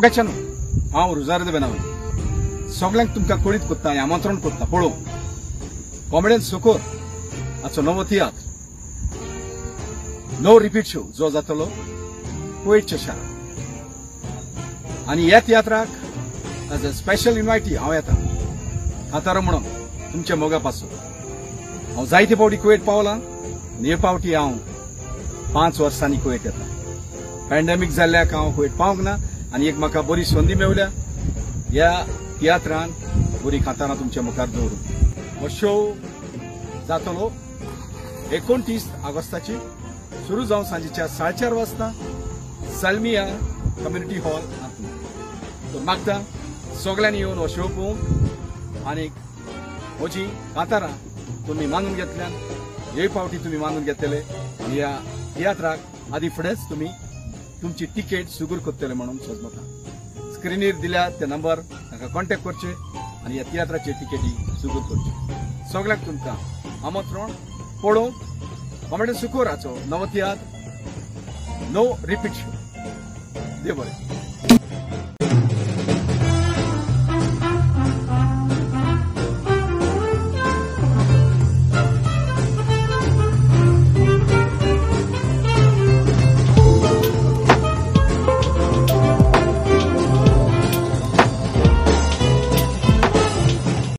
मोगाच्यान हांव रुजार्द बेनावले सगळ्यांक तुमकां कळीत कोत्ता आमंत्रण कोत्ता पळोवंक कॉमेडियन सुकोर हाचो नवो तियात्र नो रिपीट शो जो जातलो कुवेतच्या शारांत आनी ह्या तियात्राक एज अ स्पेशल इन्वायटी हांव येता खातार म्हणून तुमच्या मोगा पासून हांव जायते फावटी कुवेत पावलां आनी हे फावटी हांव 5 वर्सांनी कुवेत येता पॅन्डेमीक जाल्ल्याक हांव कुवेत पावंक ना आनी एक म्हाका बरी संदी मेवल्या ह्या तियात्रान बरी खातारां तुमच्या मुखार दवरून हो शो जातलो 29 ऑगस्टाची सुरू जावन सांजेच्या 4:30 वाजता सालमिया कम्युनिटी हॉल तर मागता सगळ्यांनी येवन हो शो पळोवंक आनी म्हजी कांतारां तुम्ही मानून घेतल्यान हे फावटी तुम्ही मानून घेतले ह्या तियात्राक आदी फुडेंच तुम्ही तुमची तिकेट सुगूर करतले म्हणून सोजमता स्क्रीनीर दिल्या ते नंबर ताका कॉन्टॅक्ट करचे आनी ह्या तियात्राचे तिकेटी सुगूर करचे सगळ्यांक तुमकां आमंत्रण पळोवंक कॉमेडियन सुकोराचो नवो तियात्र नो रिपीट शो देव बरें